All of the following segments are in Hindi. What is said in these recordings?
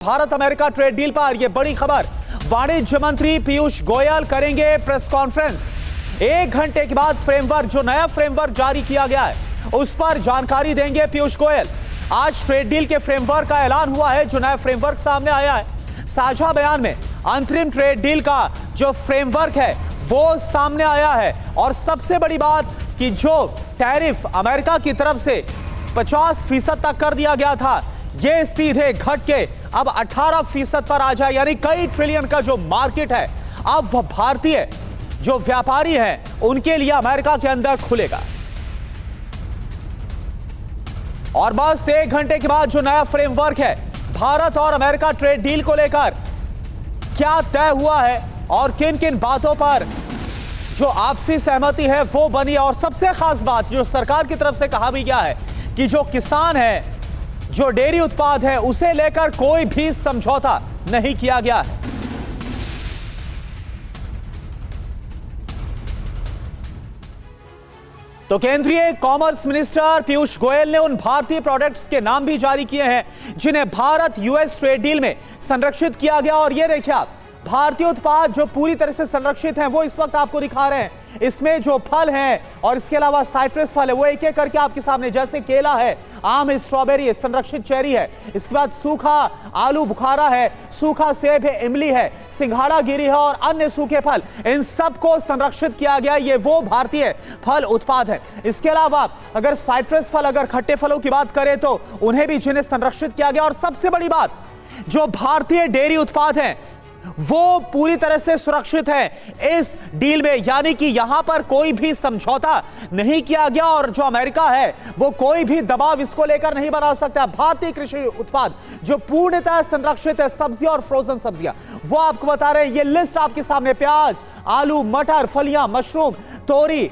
भारत अमेरिका ट्रेड डील पर यह बड़ी खबर। वाणिज्य मंत्री पीयूष गोयल करेंगे प्रेस कॉन्फ्रेंस। 1 घंटे के बाद जो नया फ्रेमवर्क जारी किया गया है उस पर जानकारी देंगे पीयूष गोयल। आज ट्रेड डील के फ्रेमवर्क का ऐलान हुआ है। जो नया फ्रेमवर्क सामने आया है, साझा बयान में अंतरिम ट्रेड डील का जो फ्रेमवर्क है वो सामने आया है। और सबसे बड़ी बात कि जो टैरिफ अमेरिका की तरफ से 50% तक कर दिया गया था, ये सीधे घट के अब 18% पर आ जाए। यानी कई ट्रिलियन का जो मार्केट है अब वह भारतीय जो व्यापारी हैं उनके लिए अमेरिका के अंदर खुलेगा। और बस 1 घंटे के बाद जो नया फ्रेमवर्क है भारत और अमेरिका ट्रेड डील को लेकर क्या तय हुआ है और किन किन बातों पर जो आपसी सहमति है वो बनी। और सबसे खास बात जो सरकार की तरफ से कहा भी गया है कि जो किसान है, जो डेयरी उत्पाद है, उसे लेकर कोई भी समझौता नहीं किया गया है। तो केंद्रीय कॉमर्स मिनिस्टर पीयूष गोयल ने उन भारतीय प्रोडक्ट्स के नाम भी जारी किए हैं जिन्हें भारत यूएस ट्रेड डील में संरक्षित किया गया। और ये देखिए आप, भारतीय उत्पाद जो पूरी तरह से संरक्षित हैं वो इस वक्त आपको दिखा रहे हैं। इसमें जो फल हैं और इसके अलावा साइट्रस फल है वो एक एक करके आपके सामने, जैसे केला है, आम है, स्ट्रॉबेरी है, संरक्षित चेरी है, इसके बाद सूखा आलू बुखारा है, सूखा सेब है, इमली है, सिंघाड़ा गिरी है और अन्य सूखे फल, इन सबको संरक्षित किया गया। ये वो भारतीय फल उत्पाद है। इसके अलावा अगर साइट्रस फल, अगर खट्टे फलों की बात करें तो उन्हें भी जिन्हें संरक्षित किया गया। और सबसे बड़ी बात, जो भारतीय डेयरी उत्पाद हैं वो पूरी तरह से सुरक्षित है इस डील में। यानी कि यहां पर कोई भी समझौता नहीं किया गया और जो अमेरिका है वो कोई भी दबाव इसको लेकर नहीं बना सकता। भारतीय कृषि उत्पाद जो पूर्णतः संरक्षित है, सब्जियां और फ्रोजन सब्जियां, वो आपको बता रहे हैं। ये लिस्ट आपके सामने, प्याज, आलू, मटर, फलियां, मशरूम, तोरी,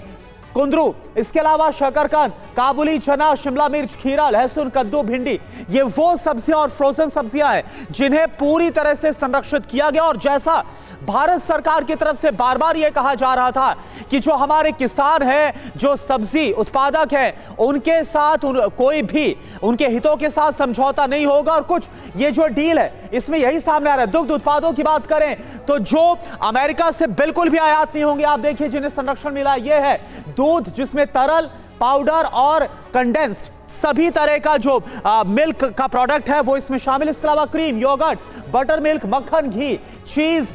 कुंदरू, इसके अलावा शकरकंद, काबुली चना, शिमला मिर्च, खीरा, लहसुन, कद्दू, भिंडी, ये वो सब्जियां और फ्रोजन सब्जियां हैं जिन्हें पूरी तरह से संरक्षित किया गया। और जैसा भारत सरकार की तरफ से बार बार यह कहा जा रहा था कि जो हमारे किसान हैं, जो सब्जी उत्पादक हैं, उनके साथ कोई भी उनके हितों के साथ समझौता नहीं होगा। और कुछ ये जो डील है इसमें यही सामने आ रहा है। दुग्ध उत्पादों की बात करें तो जो अमेरिका से बिल्कुल भी आयात नहीं होंगे, आप देखिए जिन्हें संरक्षण मिला यह है दूध, जिसमें तरल, पाउडर और कंडेंस्ड सभी तरह का जो मिल्क का प्रोडक्ट है वो इसमें शामिल। इसके अलावा क्रीम, योगर्ट, बटर मिल्क, मक्खन, घी, चीज,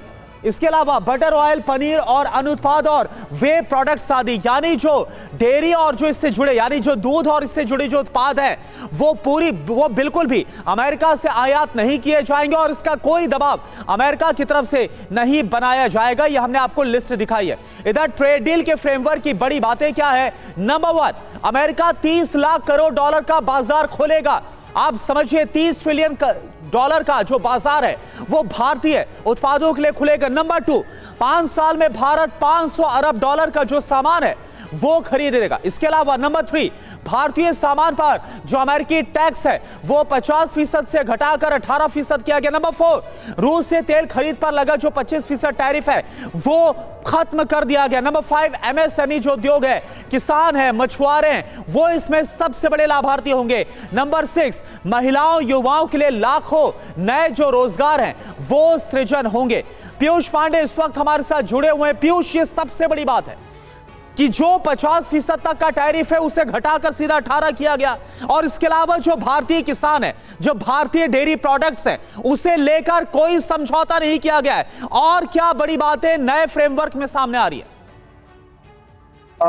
इसके अलावा बटर ऑयल, पनीर और अनुत्पाद और वे प्रोडक्ट्स आदि। यानी जो डेयरी और जो इससे जुड़े, यानी जो दूध और इससे जुड़े जो उत्पाद हैं वो बिल्कुल भी अमेरिका से आयात नहीं किए जाएंगे और इसका कोई दबाव अमेरिका की तरफ से नहीं बनाया जाएगा। ये हमने आपको लिस्ट दिखाई है। इधर ट्रेड डील के फ्रेमवर्क की बड़ी बातें क्या है। Number 1, America 30 lakh crore dollar का बाजार खोलेगा। आप समझिए 30 ट्रिलियन डॉलर का जो बाजार है वो भारतीय उत्पादों के लिए खुलेगा। नंबर 2, 5 साल में भारत 500 अरब डॉलर का जो सामान है वो खरीदेगा। इसके अलावा नंबर 3, भारतीय सामान पर जो अमेरिकी टैक्स है वो 50% से घटाकर 18% किया गया। नंबर 4, रूस से तेल खरीद पर लगा जो 25% टैरिफ है वो खत्म कर दिया गया। नंबर 5, एमएसएमई जो उद्योग है, किसान है, मछुआरे हैं, वो इसमें सबसे बड़े लाभार्थी होंगे। नंबर 6, महिलाओं, युवाओं के लिए लाखों नए जो रोजगार हैं वो सृजन होंगे। पीयूष पांडे इस वक्त हमारे साथ जुड़े हुए हैं। पीयूष, ये सबसे बड़ी बात है कि जो 50% तक का टैरिफ है उसे घटाकर सीधा 18 किया गया। और इसके अलावा जो भारतीय किसान है, जो भारतीय डेयरी प्रोडक्ट्स हैं, उसे लेकर कोई समझौता नहीं किया गया है। और क्या बड़ी बातें नए फ्रेमवर्क में सामने आ रही है?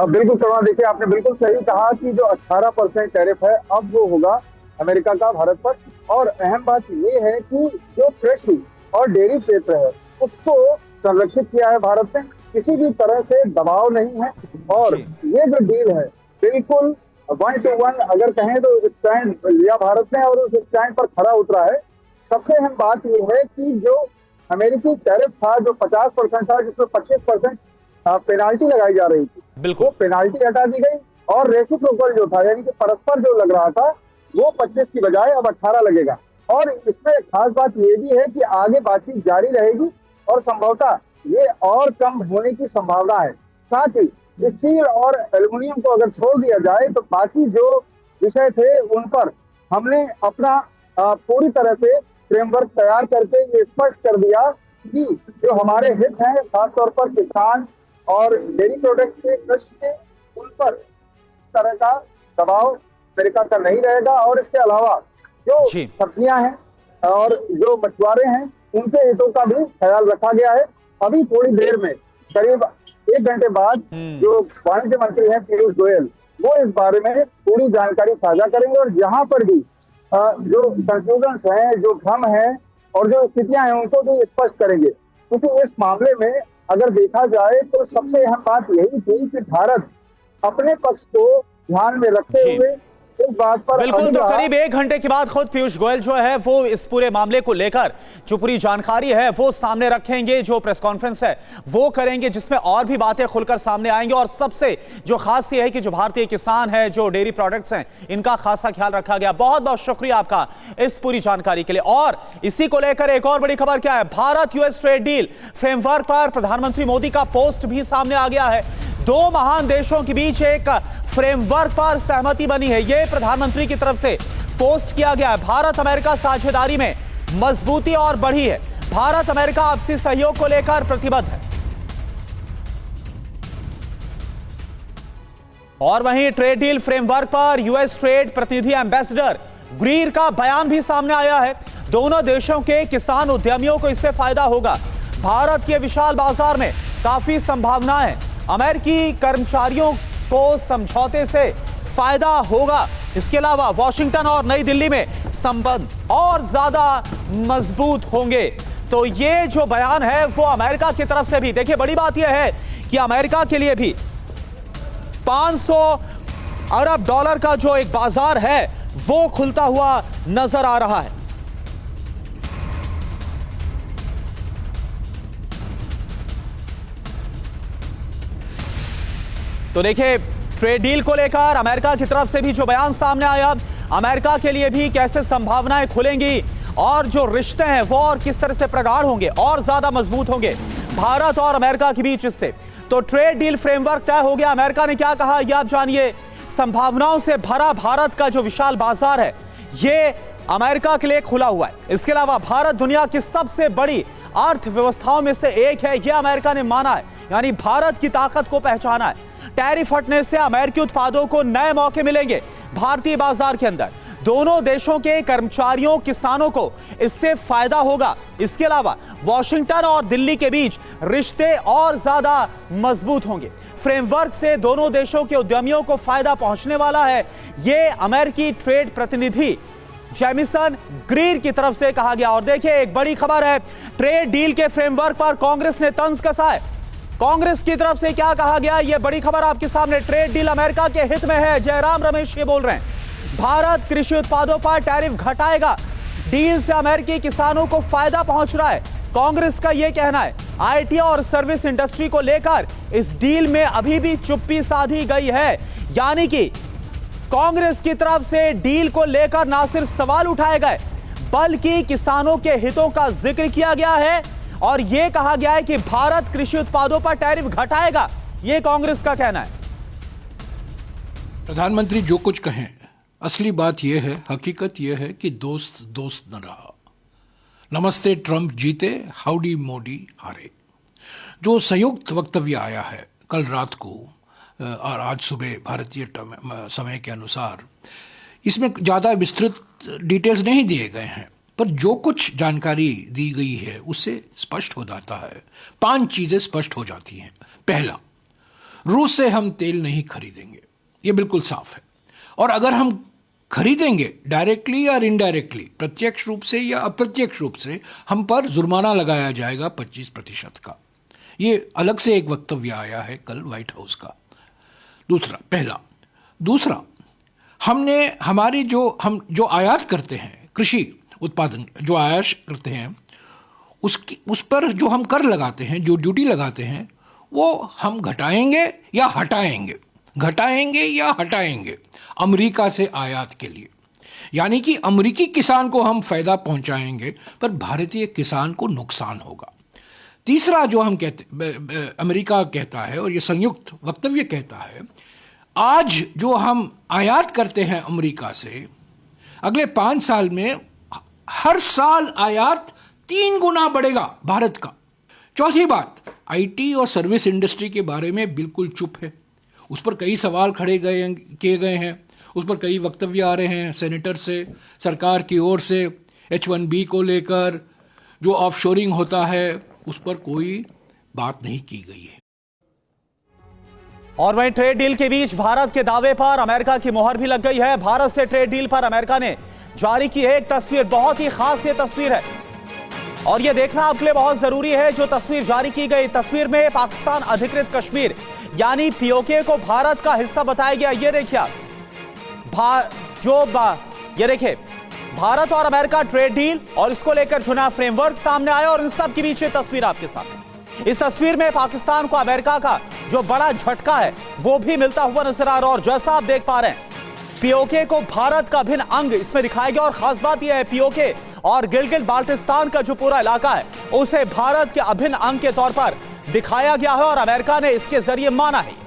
बिल्कुल सवाल, देखिए आपने बिल्कुल सही कहा कि जो 18% टैरिफ है अब वो होगा अमेरिका का भारत पर। और अहम बात ये है कि जो कृषि और डेयरी क्षेत्र है उसको संरक्षित किया है भारत ने। किसी भी तरह से दबाव नहीं है। और ये जो डील है बिल्कुल 1 to 1 अगर कहें तो स्टैंड लिया भारत ने और उस स्टैंड पर खरा उतरा है। सबसे अहम बात ये है कि जो अमेरिकी टैरिफ था जो 50% था, जिसमें 25% पेनाल्टी लगाई जा रही थी, वो पेनाल्टी हटा दी गई। और रेसिप्रोकल जो था, यानी कि परस्पर जो लग रहा था, वो 25 की बजाय अब 18 लगेगा। और इसमें खास बात ये भी है कि आगे बातचीत जारी रहेगी और संभवतः ये और कम होने की संभावना है। साथ ही स्टील और एल्युमिनियम को अगर छोड़ दिया जाए तो बाकी जो विषय थे उन पर हमने अपना पूरी तरह से फ्रेमवर्क तैयार करके ये स्पष्ट कर दिया कि जो हमारे हित हैं, खासतौर पर किसान और डेयरी प्रोडक्ट के कृषि के, उन पर इस तरह का दबाव अमेरिका का नहीं रहेगा। और इसके अलावा जो सब्जियां हैं और जो मछुआरे हैं, उनके हितों का भी ख्याल रखा गया है। अभी थोड़ी देर में, करीब 1 घंटे बाद, जो वाणिज्य मंत्री हैं पीयूष गोयल, वो इस बारे में पूरी जानकारी साझा करेंगे और जहां पर भी जो कंफ्यूजन है, जो भ्रम है और जो स्थितियां हैं, उनको भी स्पष्ट करेंगे। क्योंकि इस मामले में अगर देखा जाए तो सबसे अहम बात यही थी कि भारत अपने पक्ष को ध्यान में रखते हुए इस बात पर बिल्कुल। तो करीब 1 घंटे के बाद खुद पीयूष गोयल जो है वो इस पूरे मामले को लेकर जो पूरी जानकारी है वो सामने रखेंगे, जो प्रेस कॉन्फ्रेंस है वो करेंगे, जिसमें और भी बातें खुलकर सामने आएंगी। और सबसे जो खास ये है कि जो भारतीय किसान है, जो डेयरी प्रोडक्ट्स हैं, इनका खासा ख्याल रखा गया। बहुत बहुत शुक्रिया आपका इस पूरी जानकारी के लिए। और इसी को लेकर एक और बड़ी खबर क्या है, Bharat US trade deal framework पर प्रधानमंत्री मोदी का पोस्ट भी सामने आ गया है। 2 महान देशों के बीच एक फ्रेमवर्क पर सहमति बनी है, यह प्रधानमंत्री की तरफ से पोस्ट किया गया है। भारत अमेरिका साझेदारी में मजबूती और बढ़ी है। भारत अमेरिका आपसी सहयोग को लेकर प्रतिबद्ध है। और वहीं ट्रेड डील फ्रेमवर्क पर यूएस ट्रेड प्रतिनिधि एम्बेसडर ग्रीर का बयान भी सामने आया है। दोनों देशों के किसान उद्यमियों को इससे फायदा होगा। भारत के विशाल बाजार में काफी संभावनाएं हैं। अमेरिकी कर्मचारियों को समझौते से फायदा होगा। इसके अलावा वॉशिंगटन और नई दिल्ली में संबंध और ज्यादा मजबूत होंगे। तो ये जो बयान है वो अमेरिका की तरफ से भी, देखिए बड़ी बात यह है कि अमेरिका के लिए भी 500 अरब डॉलर का जो एक बाजार है वो खुलता हुआ नजर आ रहा है। तो देखिए ट्रेड डील को लेकर अमेरिका की तरफ से भी जो बयान सामने आया, अमेरिका के लिए भी कैसे संभावनाएं खुलेंगी और जो रिश्ते हैं वो और किस तरह से प्रगाढ़ होंगे और ज्यादा मजबूत होंगे भारत और अमेरिका के बीच। इससे तो ट्रेड डील फ्रेमवर्क तय हो गया। अमेरिका ने क्या कहा ये आप जानिए। संभावनाओं से भरा भारत का जो विशाल बाजार है ये अमेरिका के लिए खुला हुआ है। इसके अलावा भारत दुनिया की सबसे बड़ी अर्थव्यवस्थाओं में से एक है, यह अमेरिका ने माना है, यानी भारत की ताकत को पहचाना है। टैरिफ हटने से अमेरिकी उत्पादों को नए मौके मिलेंगे भारतीय बाजार के अंदर। दोनों देशों के कर्मचारियों, किसानों को इससे फायदा होगा। इसके अलावा वॉशिंगटन और दिल्ली के बीच रिश्ते और ज्यादा मजबूत होंगे। फ्रेमवर्क से दोनों देशों के उद्यमियों को फायदा पहुंचने वाला है, यह अमेरिकी ट्रेड प्रतिनिधि जेमिसन ग्रीर की तरफ से कहा गया। और देखिए एक बड़ी खबर है, ट्रेड डील के फ्रेमवर्क पर कांग्रेस ने तंज कसा है। कांग्रेस की तरफ से क्या कहा गया, यह बड़ी खबर आपके सामने। ट्रेड डील अमेरिका के हित में है, जयराम रमेश ये बोल रहे हैं। भारत कृषि उत्पादों पर टैरिफ घटाएगा, डील से अमेरिकी किसानों को फायदा पहुंच रहा है, कांग्रेस का यह कहना है। आईटी और सर्विस इंडस्ट्री को लेकर इस डील में अभी भी चुप्पी साधी गई है, यानी कि कांग्रेस की तरफ से डील को लेकर ना सिर्फ सवाल उठाए गए बल्कि किसानों के हितों का जिक्र किया गया है और यह कहा गया है कि भारत कृषि उत्पादों पर टैरिफ घटाएगा, यह कांग्रेस का कहना है। प्रधानमंत्री जो कुछ कहें, असली बात यह है, हकीकत यह है कि दोस्त दोस्त न रहा। नमस्ते ट्रंप जीते, हाउडी मोदी हारे। जो संयुक्त वक्तव्य आया है कल रात को और आज सुबह भारतीय समय के अनुसार, इसमें ज़्यादा विस्तृत डिटेल्स नहीं दिए गए हैं, पर जो कुछ जानकारी दी गई है उससे स्पष्ट हो जाता है। 5 चीज़ें स्पष्ट हो जाती हैं। पहला, रूस से हम तेल नहीं खरीदेंगे, ये बिल्कुल साफ है। और अगर हम खरीदेंगे डायरेक्टली या इनडायरेक्टली, प्रत्यक्ष रूप से या अप्रत्यक्ष रूप से, हम पर जुर्माना लगाया जाएगा 25% का। ये अलग से एक वक्तव्य आया है कल व्हाइट हाउस का। दूसरा, हमने हमारी हम जो आयात करते हैं, कृषि उत्पादन जो आयात करते हैं, उस पर जो हम कर लगाते हैं, जो ड्यूटी लगाते हैं, वो हम घटाएंगे या हटाएंगे अमेरिका से आयात के लिए। यानी कि अमेरिकी किसान को हम फायदा पहुंचाएंगे पर भारतीय किसान को नुकसान होगा। तीसरा जो हम कहते, अमेरिका कहता है और ये संयुक्त वक्तव्य कहता है, आज जो हम आयात करते हैं अमेरिका से, अगले 5 साल में हर साल आयात 3 गुना बढ़ेगा भारत का। चौथी बात, आईटी और सर्विस इंडस्ट्री के बारे में बिल्कुल चुप है। उस पर कई सवाल किए गए हैं, उस पर कई वक्तव्य आ रहे हैं सेनेटर से, सरकार की ओर से। H1B को लेकर जो ऑफशोरिंग होता है उस पर कोई बात नहीं की गई है। और वहीं ट्रेड डील के बीच भारत के दावे पर अमेरिका की मोहर भी लग गई है। भारत से ट्रेड डील पर अमेरिका ने जारी की है एक तस्वीर, बहुत ही खास ये तस्वीर है और ये देखना आपके लिए बहुत जरूरी है। जो तस्वीर जारी की गई, तस्वीर में पाकिस्तान अधिकृत कश्मीर यानी पीओके को भारत का हिस्सा बताया गया। ये देखिए आप, ये देखिए भारत और अमेरिका ट्रेड डील और इसको लेकर चुना फ्रेमवर्क सामने आया और इन सब के बीच ये तस्वीर आपके सामने। इस तस्वीर में पाकिस्तान को अमेरिका का जो बड़ा झटका है वो भी मिलता हुआ नजर आ रहा है और जैसा आप देख पा रहे हैं पीओके को भारत का भिन्न अंग इसमें दिखाया गया। और खास बात यह है पीओके और गिलगित बाल्टिस्तान का जो पूरा इलाका है उसे भारत के अभिन्न अंग के तौर पर दिखाया गया है और अमेरिका ने इसके जरिए माना है।